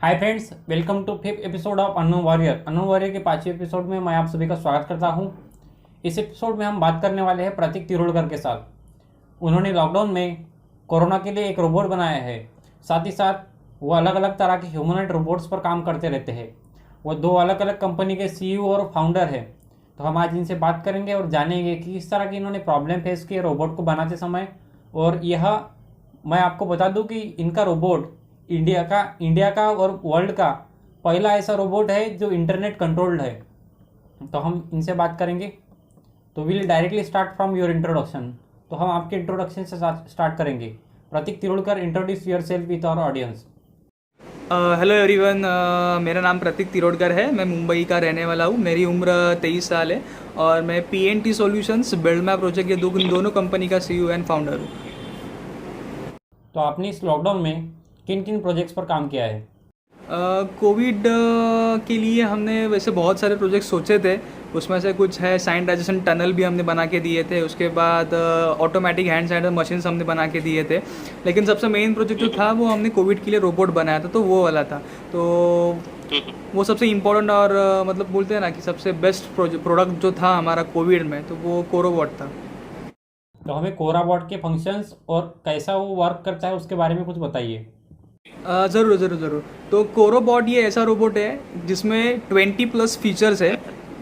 Hi friends, welcome to fifth episode of unknown warrior. Unknown warrior के 5वें episode में मैं आप सभी का स्वागत करता हूं। इस एपिसोड में हम बात करने वाले हैं प्रतीक तिरोड़कर के साथ। उन्होंने लॉकडाउन में कोरोना के लिए एक रोबोट बनाया है। साथ ही साथ वो अलग अलग तरह के ह्यूमनॉइड रोबोट्स पर काम करते रहते हैं। वो दो अलग अलग कंपनी के सीईओ और फाउंडर है। तो हम आज इनसे बात करेंगे और जानेंगे कि किस तरह की इन्होंने प्रॉब्लम फेस की है रोबोट को बनाते समय। और यह मैं आपको बता दूं कि इनका रोबोट इंडिया का और वर्ल्ड का पहला ऐसा रोबोट है जो इंटरनेट कंट्रोल्ड है। तो हम इनसे बात करेंगे। तो will directly start from your introduction. तो हम आपके इंट्रोडक्शन से स्टार्ट करेंगे। Prateek Tirodkar, introduce yourself with our audience. Hello everyone. मेरा नाम प्रतीक तिरोड़कर है। मैं मुंबई का रहने वाला हूँ। मेरी उम्र 23 साल है और मैं PNT सॉल्यूशंस बिल्डमैप प्रोजेक्ट के दोनों कंपनी का CEO एंड फाउंडर हूँ। तो आपने इस लॉकडाउन में किन किन प्रोजेक्ट्स पर काम किया है? कोविड के लिए हमने वैसे बहुत सारे प्रोजेक्ट सोचे थे। उसमें से कुछ है सैनिटाइजेशन टनल भी हमने बना के दिए थे। उसके बाद ऑटोमेटिक हैंड सैनिटाइजर मशीन्स हमने बना के दिए थे। लेकिन सबसे मेन प्रोजेक्ट जो था वो हमने कोविड के लिए रोबोट बनाया था, तो वो वाला था। तो वो सबसे इम्पोर्टेंट और मतलब बोलते हैं ना कि सबसे बेस्ट प्रोडक्ट जो था हमारा कोविड में, तो वो कोरोबॉट था। तो हमें कोराबॉट के फंक्शंस और कैसा वो वर्क करता है उसके बारे में कुछ बताइए। ज़रूर ज़रूर ज़रूर। तो कोरोबॉट ये ऐसा रोबोट है जिसमें 20+ फीचर्स है।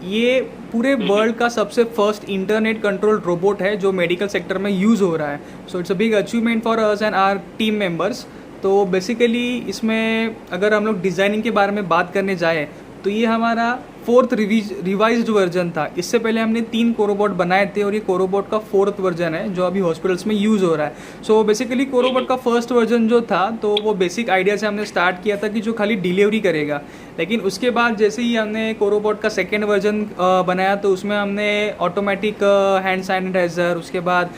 ये पूरे वर्ल्ड का सबसे फर्स्ट इंटरनेट कंट्रोल रोबोट है जो मेडिकल सेक्टर में यूज़ हो रहा है। So it's a big achievement for us and our team members. तो बेसिकली इसमें अगर हम लोग डिज़ाइनिंग के बारे में बात करने जाए तो ये हमारा फोर्थ रिवाइज्ड वर्जन था। इससे पहले हमने 3 कोरोबॉट बनाए थे और ये कोरोबॉट का 4th वर्जन है जो अभी हॉस्पिटल्स में यूज़ हो रहा है। सो बेसिकली कोरोबॉट का फर्स्ट वर्जन जो था तो वो बेसिक आइडिया से हमने स्टार्ट किया था कि जो खाली डिलीवरी करेगा। लेकिन उसके बाद जैसे ही हमने कोरोबॉट का 2nd वर्जन बनाया तो उसमें हमने ऑटोमेटिक हैंड सैनिटाइज़र, उसके बाद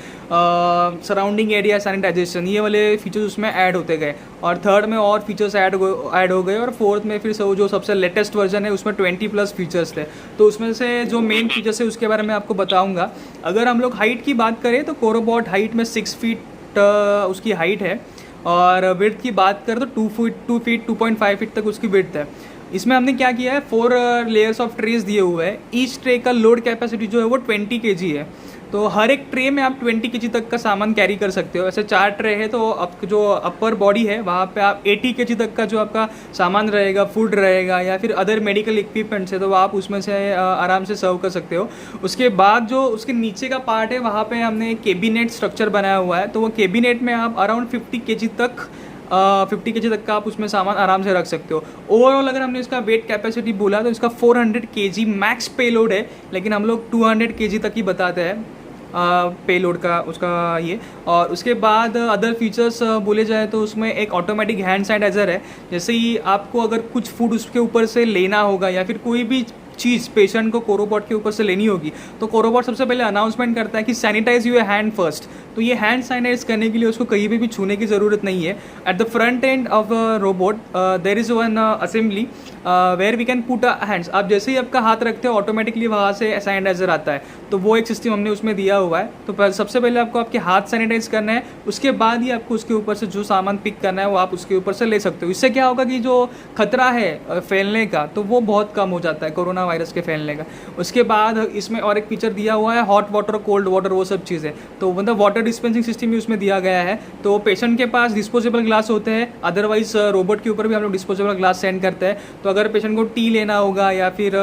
सराउंडिंग एरिया सैनिटाइजेशन, ये वाले फीचर्स उसमें ऐड होते गए। और 3rd में और फीचर्स ऐड हो गए और 4th में फिर जो सबसे लेटेस्ट वर्जन है उसमें 20+ फीचर्स थे। तो उसमें से जो मेन फीचर्स है उसके बारे में आपको बताऊंगा। अगर हम लोग हाइट की बात करें तो कोरोबॉट हाइट में 6 फीट उसकी हाइट है और विड्थ की बात करें तो 2 फीट 2.5 फीट तक उसकी विड्थ है। इसमें हमने क्या किया है, 4 लेयर्स ऑफ ट्रेस दिए हुए हैं। ईच ट्रे का लोड कैपेसिटी जो है वो 20 kg है। तो हर एक ट्रे में आप 20 kg तक का सामान कैरी कर सकते हो। ऐसे 4 ट्रे है तो आप जो अपर बॉडी है वहाँ पे आप 80 kg तक का जो आपका सामान रहेगा, फूड रहेगा या फिर अदर मेडिकल इक्विपमेंट्स है तो वो आप उसमें से आराम से सर्व कर सकते हो। उसके बाद जो उसके नीचे का पार्ट है वहाँ पे हमने कैबिनेट स्ट्रक्चर बनाया हुआ है। तो वो कैबिनेट में आप अराउंड 50 kg तक 50 kg तक का आप उसमें सामान आराम से रख सकते हो। ओवरऑल अगर हमने इसका वेट कैपेसिटी बोला तो इसका 400 kg मैक्स पेलोड है, लेकिन हम लोग 200 kg तक ही बताते हैं पेलोड का उसका ये। और उसके बाद अदर फीचर्स बोले जाए तो उसमें एक ऑटोमेटिक हैंड सैनिटाइज़र है। जैसे ही आपको अगर कुछ फूड उसके ऊपर से लेना होगा या फिर कोई भी चीज़ पेशेंट को कोरोबॉट के ऊपर से लेनी होगी तो कोरोबॉट सबसे पहले अनाउंसमेंट करता है कि सैनिटाइज योर हैंड फर्स्ट। तो ये हैंड सैनिटाइज करने के लिए उसको कहीं भी छूने की ज़रूरत नहीं है। At the front end of robot there is one assembly where we can put hands. आप जैसे ही आपका हाथ रखते हो ऑटोमेटिकली वहाँ से सैनिटाइजर आता है। तो वो एक सिस्टम हमने उसमें दिया हुआ है। तो सबसे पहले आपको आपके हाथ सैनिटाइज करना है, उसके बाद ही आपको उसके ऊपर से जो सामान पिक करना है वो आप उसके ऊपर से ले सकते हो। इससे क्या होगा कि जो खतरा है फैलने का तो वो बहुत कम हो जाता है, कोरोना वायरस के फैलने का। उसके बाद इसमें और एक फीचर दिया हुआ है हॉट वाटर, कोल्ड वाटर, वो सब चीज़ें। तो मतलब वाटर डिस्पेंसिंग सिस्टम भी उसमें दिया गया है। तो पेशेंट के पास डिस्पोजेबल ग्लास होते हैं, अदरवाइज रोबोट के ऊपर भी हम लोग डिस्पोजेबल ग्लास सेंड करते हैं। तो अगर पेशेंट को टी लेना होगा या फिर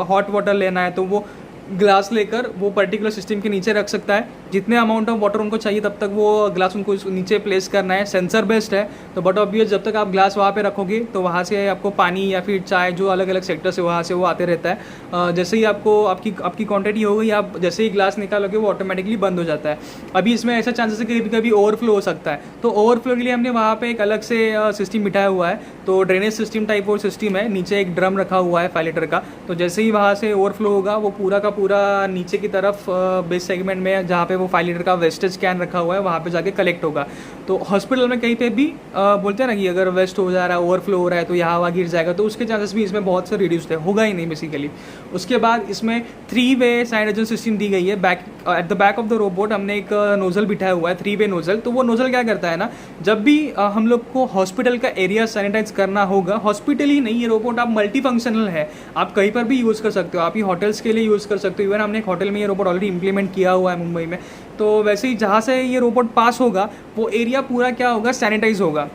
हॉट वाटर लेना है तो वो ग्लास लेकर वो पर्टिकुलर सिस्टम के नीचे रख सकता है। जितने अमाउंट ऑफ वाटर उनको चाहिए तब तक वो ग्लास उनको नीचे प्लेस करना है। सेंसर बेस्ड है तो बट ऑब्वियस जब तक आप ग्लास वहाँ पे रखोगे तो वहाँ से आपको पानी या फिर चाय जो अलग अलग सेक्टर से वहाँ से वो आते रहता है। जैसे ही आपकी क्वांटिटी हो गई, आप जैसे ही ग्लास निकालोगे वो ऑटोमेटिकली बंद हो जाता है। अभी इसमें ऐसा चांसेस है कि कभी कभी ओवरफ्लो हो सकता है। तो ओवरफ्लो के लिए हमने वहाँ पर एक अलग से सिस्टम बिठाया हुआ है। तो ड्रेनेज सिस्टम टाइप वो सिस्टम है, नीचे एक ड्रम रखा हुआ है 5 लीटर का। तो जैसे ही वहाँ से ओवरफ्लो होगा वो पूरा का पूरा नीचे की तरफ बेस सेगमेंट में जहाँ पे पे वो 5 लीटर का वेस्टेज कैन रखा हुआ है, वहाँ पे जाके कलेक्ट होगा। तो हॉस्पिटल में कहीं पे भी बोलते हैं ना कि अगर वेस्ट हो जा रहा है, ओवरफ्लो हो रहा है, तो यहाँ हवा गिर जाएगा, तो उसके चांसेस भी इसमें बहुत से रिड्यूस्ड है, होगा ही नहीं बेसिकली। उसके बाद इसमें 3-वे सैनिटाइजेशन सिस्टम दी गई है। Back at the back of the robot हमने एक नोजल बिठाया हुआ है, 3-वे नोजल। तो वो नोजल क्या करता है ना, जब भी हम लोग को हॉस्पिटल का एरिया सैनिटाइज करना होगा, हॉस्पिटल ही नहीं, ये रोबोट आप मल्टी फंक्शनल है, आप कहीं पर भी यूज़ कर सकते हो, आप ये होटल्स के लिए यूज़ कर सकते हो। इवन हमने एक होटल में ये रोबोट ऑलरेडी इंप्लीमेंट किया हुआ है मुंबई में। तो वैसे ही जहाँ से ये रोबोट पास होगा वो एरिया पूरा क्या होगा, सैनिटाइज होगा,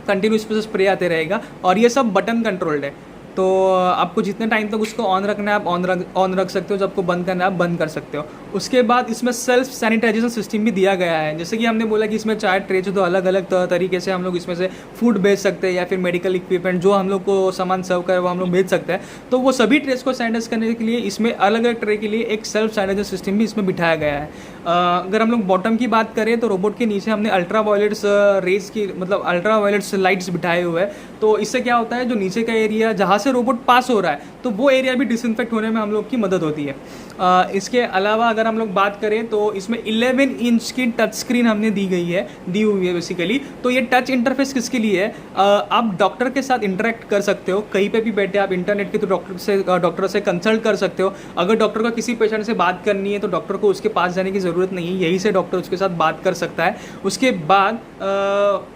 कंटिन्यूस पे स्प्रे आते रहेगा, और ये सब बटन कंट्रोल्ड है। तो आपको जितने टाइम तक उसको ऑन रखना है आप ऑन रख सकते हो, जब आपको बंद करना है आप बंद कर सकते हो। उसके बाद इसमें सेल्फ सैनिटाइजेशन सिस्टम भी दिया गया है। जैसे कि हमने बोला कि इसमें 4 ट्रे, तो अलग अलग तरीके से हम लोग इसमें से फूड बेच सकते हैं, या फिर मेडिकल इक्विपमेंट जो हम लोग को सामान सर्व करे वो हम लोग बेच सकते हैं। तो वो सभी ट्रेस को सैनिटाइज करने के लिए इसमें अलग अलग ट्रे के लिए एक सेल्फ सैनिटाइजेशन सिस्टम भी इसमें बिठाया गया है। अगर हम लोग बॉटम की बात करें तो रोबोट के नीचे हमने अल्ट्रा वायलेट्स रेज की, मतलब अल्ट्रा वायलेट्स लाइट्स बिठाए हुए हैं। तो इससे क्या होता है, जो नीचे का एरिया जहाँ से रोबोट पास हो रहा है, तो वो एरिया भी डिसइंफेक्ट होने में हम लोग की मदद होती है। इसके अलावा अगर हम लोग बात करें तो इसमें 11 इंच की टच स्क्रीन हमने दी हुई है बेसिकली। तो ये टच इंटरफेस किसके लिए है, आप डॉक्टर के साथ इंटरेक्ट कर सकते हो, कहीं पे भी बैठे आप इंटरनेट के थ्रू डॉक्टर से कंसल्ट कर सकते हो। अगर डॉक्टर को किसी पेशेंट से बात करनी है तो डॉक्टर को उसके पास जाने की ज़रूरत नहीं है, यहीं से डॉक्टर उसके साथ बात कर सकता है। उसके बाद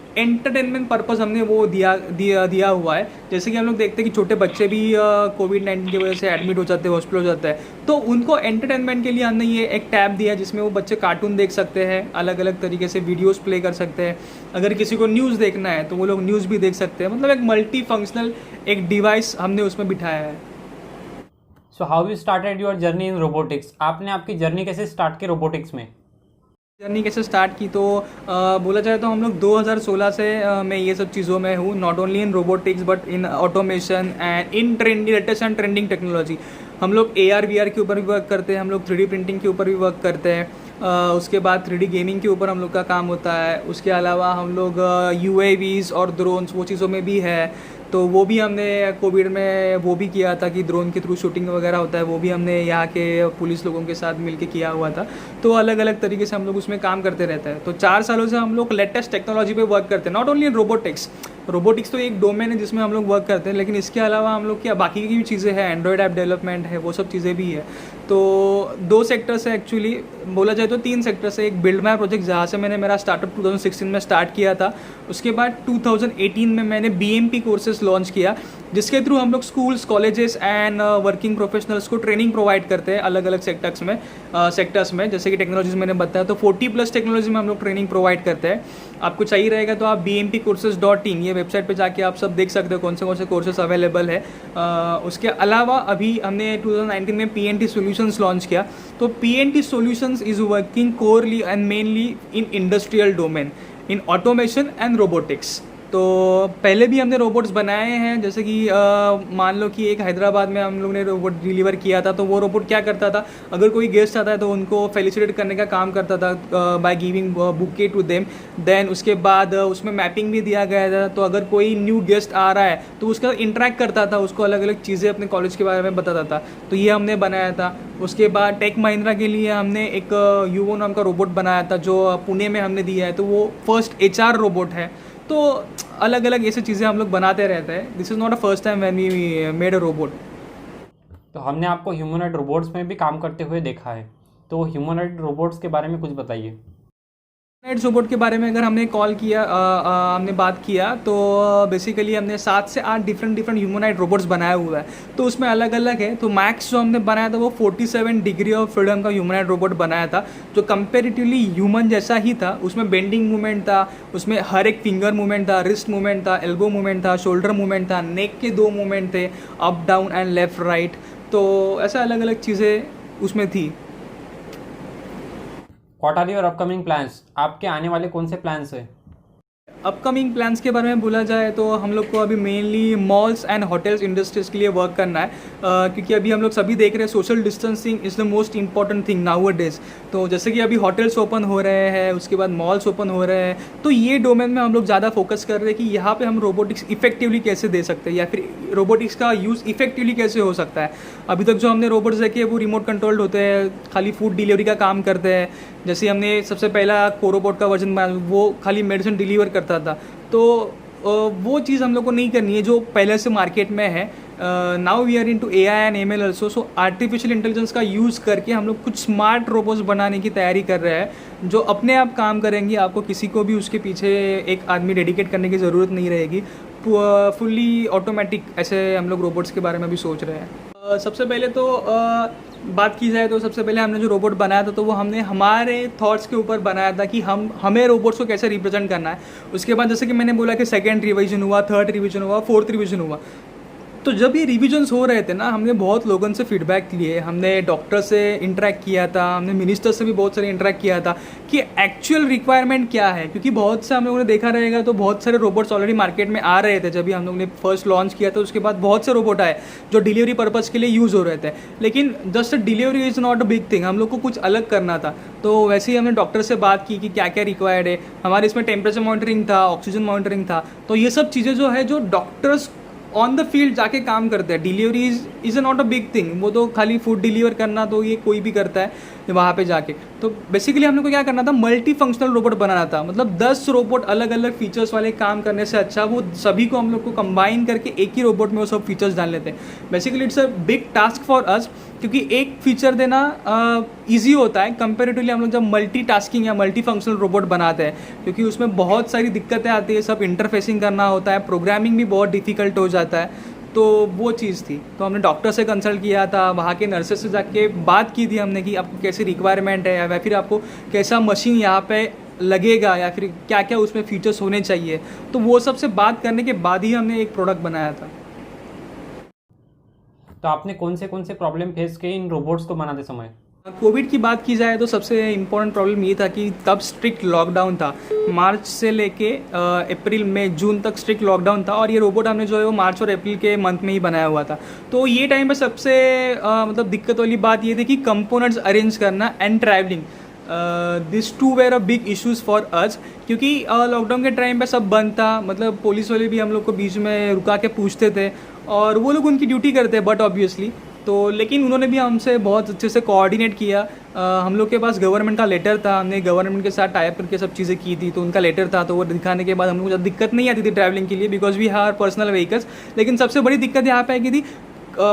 एंटरटेनमेंट पर्पस हमने वो दिया हुआ है। जैसे कि हम लोग देखते हैं कि छोटे बच्चे भी कोविड-19 की वजह से एडमिट हो जाते हैं, हॉस्पिटल हो जाते हैं, तो उनको एंटरटेनमेंट के लिए हमने ये एक टैब दिया है जिसमें वो बच्चे कार्टून देख सकते हैं, अलग अलग तरीके से वीडियोस प्ले कर सकते हैं। अगर किसी को न्यूज़ देखना है तो वो लोग न्यूज़ भी देख सकते हैं। मतलब एक मल्टी फंक्शनल एक डिवाइस हमने उसमें बिठाया है। So how you started your journey in robotics? आपने आपकी जर्नी कैसे स्टार्ट की रोबोटिक्स में? जर्नी कैसे स्टार्ट की, तो बोला जाए तो हम लोग 2016 से मैं ये सब चीज़ों में हूँ, not only in robotics but in automation and in latest and trending technology. हम लोग AR VR के ऊपर भी वर्क करते हैं, हम लोग 3D प्रिंटिंग के ऊपर भी वर्क करते हैं। उसके बाद 3D गेमिंग के ऊपर हम लोग का काम होता है। उसके अलावा हम लोग UAVs और ड्रोन्स वो चीज़ों में भी है। तो वो भी हमने कोविड में वो भी किया था कि ड्रोन के थ्रू शूटिंग वगैरह होता है, वो भी हमने यहाँ के पुलिस लोगों के साथ मिलके किया हुआ था। तो अलग अलग तरीके से हम लोग उसमें काम करते रहते हैं। तो 4 सालों से हम लोग लेटेस्ट टेक्नोलॉजी पे वर्क करते हैं, नॉट ओनली इन रोबोटिक्स तो एक डोमेन है जिसमें हम लोग वर्क करते हैं, लेकिन इसके अलावा हम लोग क्या बाकी की भी चीज़ें हैं, एंड्रॉयड ऐप डेवलपमेंट है, वो सब चीज़ें भी है। तो 2 सेक्टर्स है एक्चुअली, बोला जाए तो 3 सेक्टर्स है। एक बिल्ड माई प्रोजेक्ट जहाँ से मैंने मेरा स्टार्टअप 2016 में स्टार्ट किया था। उसके बाद 2018 में मैंने BMP कोर्सेज लॉन्च किया, जिसके थ्रू हम लोग schools, colleges and working professionals को ट्रेनिंग प्रोवाइड करते हैं अलग अलग सेक्टर्स में। जैसे कि टेक्नोलॉजीज मैंने बताया, तो 40+ टेक्नोलॉजी में हम लोग ट्रेनिंग प्रोवाइड करते हैं। आपको चाहिए रहेगा तो आप bmpcourses.in ये वेबसाइट पे जाके आप सब देख सकते हो कौन से कोर्सेज अवेलेबल है। उसके अलावा अभी हमने 2019 में PNT सॉल्यूशंस लॉन्च किया। तो PNT solutions is working corely and mainly in industrial domain, in automation and robotics. तो पहले भी हमने रोबोट्स बनाए हैं, जैसे कि मान लो कि एक हैदराबाद में हम लोग ने रोबोट डिलीवर किया था। तो वो रोबोट क्या करता था, अगर कोई गेस्ट आता है तो उनको फेलिसिटेट करने का काम करता था by giving bouquet to them. Then उसके बाद उसमें मैपिंग भी दिया गया था। तो अगर कोई न्यू गेस्ट आ रहा है तो उसका इंटरेक्ट करता था, उसको अलग अलग चीज़ें अपने कॉलेज के बारे में बताता था। तो ये हमने बनाया था। उसके बाद टेक महिंद्रा के लिए हमने एक यूवो नाम का रोबोट बनाया था, जो पुणे में हमने दिया है। तो वो फर्स्ट HR रोबोट है। तो अलग अलग ऐसी चीज़ें हम लोग बनाते रहते हैं। This is not a first time when we made a robot. तो हमने आपको ह्यूमनॉइड रोबोट्स में भी काम करते हुए देखा है, तो ह्यूमनॉइड रोबोट्स के बारे में कुछ बताइए। ह्यूमनॉइड रोबोट के बारे में अगर हमने हमने बात किया तो बेसिकली हमने 7 से 8 डिफरेंट ह्यूमनॉइड रोबोट्स बनाया हुआ है। तो उसमें अलग अलग है। तो मैक्स जो हमने बनाया था वो 47 डिग्री ऑफ फ्रीडम का ह्यूमनॉइड रोबोट बनाया था, जो कंपेरेटिवली ह्यूमन जैसा ही था। उसमें बेंडिंग मूवमेंट था, उसमें हर एक फिंगर मूवमेंट था, रिस्ट मूवमेंट था, एल्बो मूवमेंट था, शोल्डर मूवमेंट था, नेक के 2 मूवमेंट थे, up down and left right. तो ऐसा अलग अलग चीज़ें उसमें थी। What are your upcoming plans? आपके आने वाले कौन से प्लान्स हैं? अपकमिंग प्लान्स के बारे में बोला जाए तो हम लोग को अभी mainly malls and hotels industries के लिए वर्क करना है, क्योंकि अभी हम लोग सभी देख रहे हैं social distancing is the most important thing now days. तो जैसे कि अभी होटल्स ओपन हो रहे हैं, उसके बाद मॉल्स ओपन हो रहे हैं, तो ये डोमेन में हम लोग ज़्यादा फोकस कर रहे हैं कि यहाँ पे हम रोबोटिक्स इफेक्टिवली कैसे दे सकते हैं या फिर रोबोटिक्स का यूज़ इफेक्टिवली कैसे हो सकता है। अभी तक जो हमने रोबोट्स देखे वो रिमोट कंट्रोल्ड होते हैं, खाली फूड डिलीवरी का काम करते हैं। जैसे हमने सबसे पहला कोरोबोट का वर्जन बनाया, वो खाली मेडिसिन डिलीवर करता था। तो वो चीज़ हम लोग को नहीं करनी है जो पहले से मार्केट में है। Now we are into AI and ML also, so artificial intelligence का यूज़ करके हम लोग कुछ स्मार्ट रोबोट्स बनाने की तैयारी कर रहे हैं जो अपने आप काम करेंगे। आपको किसी को भी उसके पीछे एक आदमी डेडिकेट करने की ज़रूरत नहीं रहेगी, फुल्ली ऑटोमेटिक ऐसे हम लोग रोबोट्स के बारे में भी सोच रहे हैं। सबसे पहले तो बात की जाए तो सबसे पहले हमने जो रोबोट बनाया था तो वो हमने हमारे थॉट्स के ऊपर बनाया था कि हमें रोबोट्स को कैसे रिप्रेजेंट करना है। उसके बाद जैसे कि मैंने बोला कि सेकंड रिवीजन हुआ, थर्ड रिवीजन हुआ, फोर्थ रिवीजन हुआ। तो जब ये रिविजन्स हो रहे थे ना, हमने बहुत लोगों से फीडबैक लिए, हमने डॉक्टर से इंटरेक्ट किया था, हमने मिनिस्टर से भी बहुत सारे इंटरेक्ट किया था कि एक्चुअल रिक्वायरमेंट क्या है। क्योंकि बहुत से हम लोगों ने देखा रहेगा तो बहुत सारे रोबोट्स ऑलरेडी मार्केट में आ रहे थे। जब भी हम लोग ने फर्स्ट लॉन्च किया था उसके बाद बहुत से रोबोट आए जो डिलीवरी पर्पज़ के लिए यूज़ हो रहे थे, लेकिन just delivery is not a big thing, हम लोग को कुछ अलग करना था। तो वैसे ही हमने डॉक्टर से बात की कि क्या क्या रिक्वायर्ड है। हमारे इसमें टेम्परेचर मॉनिटरिंग था, ऑक्सीजन मॉनिटरिंग था। तो ये सब चीज़ें जो है जो डॉक्टर्स ऑन द फील्ड जाके काम करते हैं, delivery is not a big thing, वो तो खाली फूड डिलीवर करना तो ये कोई भी करता है वहाँ पे जाके। तो बेसिकली हम लोग को क्या करना था, मल्टी फंक्शनल रोबोट बनाना था। मतलब 10 रोबोट अलग अलग फीचर्स वाले काम करने से अच्छा वो सभी को हम लोग को कंबाइन करके एक ही रोबोट में वो सब फीचर्स डाल लेते हैं। Basically it's a big task for us, क्योंकि एक फीचर देना ईजी होता है कंपेरेटिवली हम लोग जब मल्टी टास्किंग या मल्टी फंक्शनल रोबोट बनाते हैं, क्योंकि उसमें बहुत सारी दिक्कतें आती है, सब इंटरफेसिंग करना होता है, प्रोग्रामिंग भी बहुत डिफिकल्ट हो जाता है। तो वो चीज़ थी। तो हमने डॉक्टर से कंसल्ट किया था, वहाँ के नर्सेस से जाके बात की थी हमने कि आपको कैसी रिक्वायरमेंट है या फिर आपको कैसा मशीन यहाँ पे लगेगा या फिर क्या क्या उसमें फीचर्स होने चाहिए। तो वो सब से बात करने के बाद ही हमने एक प्रोडक्ट बनाया था। तो आपने कौन से प्रॉब्लम फेस किए इन रोबोट्स को बनाते समय? कोविड की बात की जाए तो सबसे इम्पोर्टेंट प्रॉब्लम ये था कि तब स्ट्रिक्ट लॉकडाउन था। मार्च से लेके अप्रैल मई जून तक स्ट्रिक्ट लॉकडाउन था, और ये रोबोट हमने जो है वो मार्च और अप्रैल के मंथ में ही बनाया हुआ था। तो ये टाइम पे सबसे मतलब दिक्कत वाली बात ये थी कि कंपोनेंट्स अरेंज करना and travelling, this two were a big issues for us, क्योंकि लॉकडाउन के टाइम पे सब बंद था। मतलब पुलिस वाले भी हम लोग को बीच में रुका के पूछते थे और वो लोग उनकी ड्यूटी करते हैं बट ऑब्वियसली तो, लेकिन उन्होंने भी हमसे बहुत अच्छे से कोऑर्डिनेट किया। हम लोग के पास गवर्नमेंट का लेटर था, हमने गवर्नमेंट के साथ टाइप करके सब चीज़ें की थी, तो उनका लेटर था, तो वो दिखाने के बाद हम लोग को ज़्यादा दिक्कत नहीं आती थी ट्रैवलिंग के लिए, because we have personal vehicles. लेकिन सबसे बड़ी दिक्कत यहाँ पे है कि थी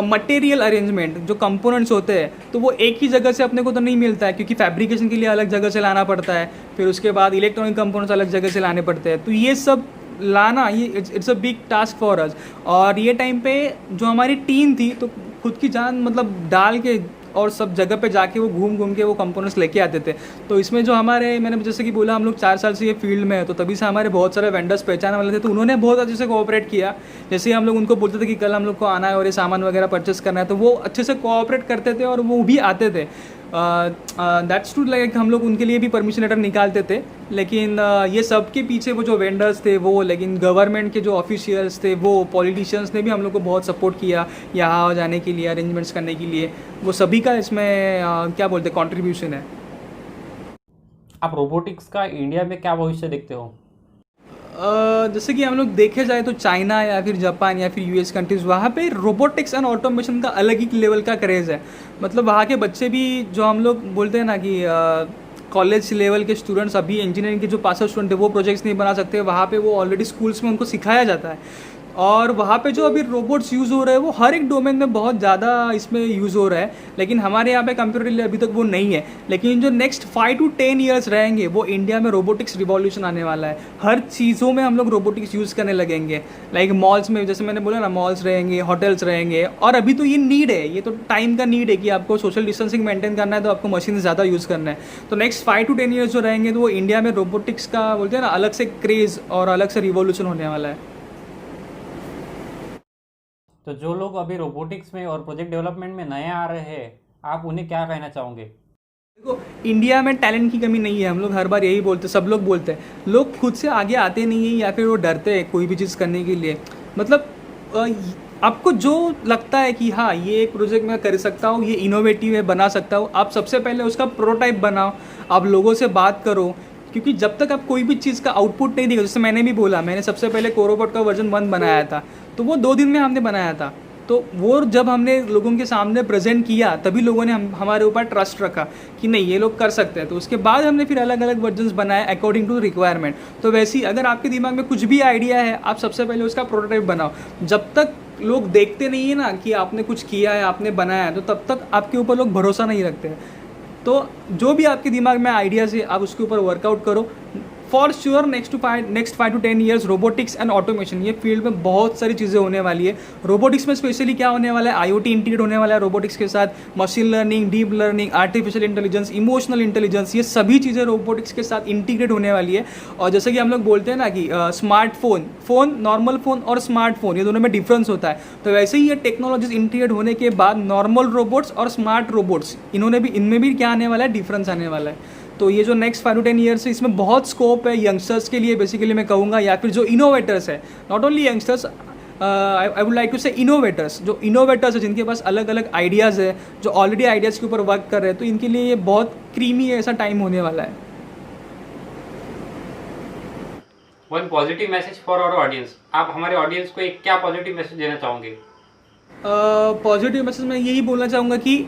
मटेरियल अरेंजमेंट, जो कंपोनेंट्स होते हैं तो वो एक ही जगह से अपने को तो नहीं मिलता है, क्योंकि फैब्रिकेशन के लिए अलग जगह से लाना पड़ता है, फिर उसके बाद इलेक्ट्रॉनिक कंपोनेंट्स अलग जगह से लाने पड़ते हैं। तो ये सब लाना ये it's a big task for us. और ये टाइम पे जो हमारी टीम थी तो खुद की जान मतलब डाल के और सब जगह पे जाके वो घूम घूम के वो कंपोनेंट्स लेके आते थे। तो इसमें जो हमारे, मैंने जैसे कि बोला हम लोग 4 साल से ये फील्ड में है, तो तभी से हमारे बहुत सारे वेंडर्स पहचाने वाले थे, तो उन्होंने बहुत अच्छे से कोऑपरेट किया। जैसे हम लोग उनको बोलते थे कि कल हम लोग को आना है और ये सामान वगैरह परचेस करना है, तो वो अच्छे से कोऑपरेट करते थे और वो भी आते थे। दैट्स ट्रू, लाइक हम लोग उनके लिए भी परमिशन लेटर निकालते थे। लेकिन ये सब के पीछे वो जो वेंडर्स थे वो, लेकिन गवर्नमेंट के जो ऑफिशियल्स थे वो, पॉलिटिशियंस ने भी हम लोग को बहुत सपोर्ट किया यहाँ जाने के लिए, अरेंजमेंट्स करने के लिए। वो सभी का इसमें क्या बोलते हैं कॉन्ट्रीब्यूशन है। आप रोबोटिक्स का इंडिया में क्या भविष्य देखते हो? जैसे कि हम लोग देखे जाए तो चाइना या फिर जापान या फिर यूएस कंट्रीज़, वहाँ पे रोबोटिक्स एंड ऑटोमेशन का अलग ही लेवल का क्रेज़ है। मतलब वहाँ के बच्चे भी, जो हम लोग बोलते हैं ना कि कॉलेज लेवल के स्टूडेंट्स अभी इंजीनियरिंग के जो पास आउट स्टूडेंट है वो प्रोजेक्ट्स नहीं बना सकते, वहाँ पे वो ऑलरेडी स्कूल्स में उनको सिखाया जाता है। और वहाँ पे जो अभी रोबोट्स यूज़ हो रहे हैं वो हर एक डोमेन में बहुत ज़्यादा इसमें यूज़ हो रहा है, लेकिन हमारे यहाँ पे कंप्यूटरली अभी तक वो नहीं है। लेकिन जो नेक्स्ट 5 to 10 ईयर्स रहेंगे वो इंडिया में रोबोटिक्स रिवॉल्यूशन आने वाला है। हर चीज़ों में हम लोग रोबोटिक्स यूज़ करने लगेंगे। लाइक मॉल्स में, जैसे मैंने बोला ना, मॉल्स रहेंगे, होटल्स रहेंगे। और अभी तो ये नीड है, ये तो टाइम का नीड है कि आपको सोशल डिस्टेंसिंग मेंटेन करना है तो आपको मशीन ज़्यादा यूज़ करना है। तो नेक्स्ट 5 to 10 ईयर्स जो रहेंगे तो वो इंडिया में रोबोटिक्स का बोलते हैं ना अलग से क्रेज़ और अलग से रिवॉल्यूशन होने वाला है। तो जो लोग अभी रोबोटिक्स में और प्रोजेक्ट डेवलपमेंट में नए आ रहे हैं, आप उन्हें क्या कहना चाहोगे? देखो, इंडिया में टैलेंट की कमी नहीं है, हम लोग हर बार यही बोलते हैं, सब लोग बोलते हैं, लोग खुद से आगे आते नहीं हैं या फिर वो डरते हैं कोई भी चीज़ करने के लिए। मतलब आपको जो लगता है कि हाँ ये एक प्रोजेक्ट मैं कर सकता हूँ, ये इनोवेटिव है, बना सकता हूँ, आप सबसे पहले उसका प्रोटोटाइप बनाओ, आप लोगों से बात करो, क्योंकि जब तक आप कोई भी चीज़ का आउटपुट नहीं देगा, जैसे मैंने भी बोला, मैंने सबसे पहले कोरोबॉट का वर्जन 1 बनाया था, तो वो 2 दिन में हमने बनाया था। तो वो जब हमने लोगों के सामने प्रेजेंट किया तभी लोगों ने हमारे ऊपर ट्रस्ट रखा कि नहीं ये लोग कर सकते हैं। तो उसके बाद हमने फिर अलग अलग वर्जन्स बनाए अकॉर्डिंग टू रिक्वायरमेंट। तो वैसे ही अगर आपके दिमाग में कुछ भी आइडिया है, आप सबसे पहले उसका प्रोटोटाइप बनाओ। जब तक लोग देखते नहीं है ना कि आपने कुछ किया है, आपने बनाया है, तो तब तक आपके ऊपर लोग भरोसा नहीं रखते हैं। तो जो भी आपके दिमाग में आइडियाज़ है आप उसके ऊपर वर्कआउट करो। For sure next 5 to 10 years robotics and automation, ये फील्ड में बहुत सारी चीज़ें होने वाली है। रोबोटिक्स में स्पेशली क्या होने वाला है, IoT इंटीग्रेट होने वाला है रोबोटिक्स के साथ, machine learning, deep learning, artificial intelligence, emotional intelligence, ये सभी चीज़ें रोबोटिक्स के साथ इंटीग्रेट होने वाली है। और जैसे कि हम लोग बोलते हैं ना कि स्मार्टफोन, नॉर्मल फ़ोन और स्मार्टफोन, ये दोनों में डिफरेंस होता है। तो वैसे ही ये टेक्नोलॉजीज इंटीग्रेट होने के बाद नॉर्मल रोबोट्स और स्मार्ट रोबोट्स, इनमें भी क्या आने वाला है, डिफरेंस आने वाला है। तो ये जो नेक्स्ट 5 to 10 ईयर्स है, इसमें बहुत स्कोप है यंगस्टर्स के लिए बेसिकली मैं कहूँगा, या फिर जो इनोवेटर्स है, not only youngsters, I would like to say innovators, जो इनोवेटर्स है जिनके पास अलग अलग आइडियाज़ है, जो ऑलरेडी आइडियाज़ के ऊपर वर्क कर रहे हैं, तो इनके लिए ये बहुत क्रीमी ऐसा टाइम होने वाला है। One positive message for our audience, आप हमारे ऑडियंस को एक क्या पॉजिटिव मैसेज देना चाहोगे? पॉजिटिव मैसेज मैं यही बोलना चाहूँगा कि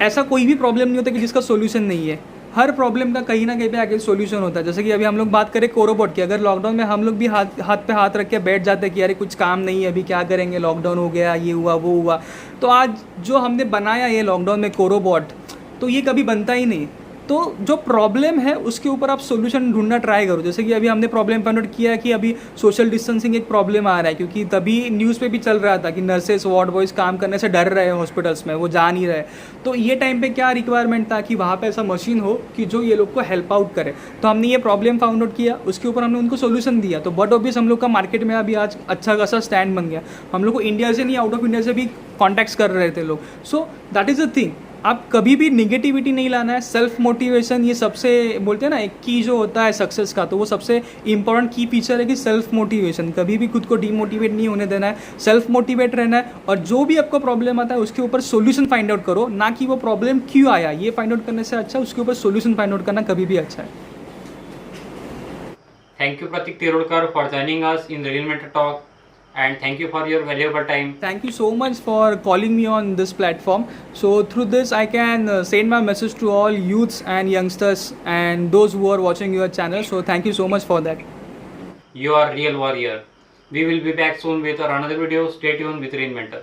ऐसा कोई भी प्रॉब्लम नहीं होता कि जिसका सोल्यूशन नहीं है। हर प्रॉब्लम का कहीं ना कहीं पे आगे सोल्यूशन होता है। जैसे कि अभी हम लोग बात करें कोरोबॉट की, अगर लॉकडाउन में हम लोग भी हाथ पे हाथ रख के बैठ जाते कि अरे कुछ काम नहीं है, अभी क्या करेंगे, लॉकडाउन हो गया, ये हुआ वो हुआ, तो आज जो हमने बनाया ये लॉकडाउन में कोरोबॉट, तो ये कभी बनता ही नहीं। तो जो प्रॉब्लम है उसके ऊपर आप सोल्यूशन ढूंढना ट्राई करो। जैसे कि अभी हमने प्रॉब्लम फाइंड आउट किया है कि अभी सोशल डिस्टेंसिंग एक प्रॉब्लम आ रहा है, क्योंकि तभी न्यूज़ पे भी चल रहा था कि नर्सेस, वार्ड बॉयज़ काम करने से डर रहे हैं हॉस्पिटल्स में, वो जा नहीं रहे। तो ये टाइम पे क्या रिक्वायरमेंट था कि वहाँ पे ऐसा मशीन हो कि जो ये लोग को हेल्प आउट करे। तो हमने ये प्रॉब्लम फाउंड आउट किया, उसके ऊपर हमने उनको सोल्यूशन दिया। तो बट ऑब्वियस हम लोग का मार्केट में अभी आज अच्छा खासा स्टैंड बन गया। हम लोग को इंडिया से नहीं, आउट ऑफ इंडिया से भी कॉन्टैक्ट्स कर रहे थे लोग। So that is the thing, आप कभी भी निगेटिविटी नहीं लाना है। सेल्फ मोटिवेशन, ये सबसे बोलते हैं ना एक की जो होता है सक्सेस का, तो वो सबसे इंपॉर्टेंट की फीचर है कि सेल्फ मोटिवेशन। कभी भी खुद को डीमोटिवेट नहीं होने देना है, सेल्फ मोटिवेट रहना है। और जो भी आपको प्रॉब्लम आता है उसके ऊपर सोल्यूशन फाइंड आउट करो, ना कि वो प्रॉब्लम क्यों आया ये फाइंड आउट करने से अच्छा उसके ऊपर सोल्यूशन फाइंड आउट करना कभी भी अच्छा है। Thank you Prateek Tirodkar for joining us in real mentor talk, and thank you for your valuable time. Thank you so much for calling me on this platform. So through this I can send my message to all youths and youngsters and those who are watching your channel. So thank you so much for that. You are real warrior. We will be back soon with another video. Stay tuned with Reinventor.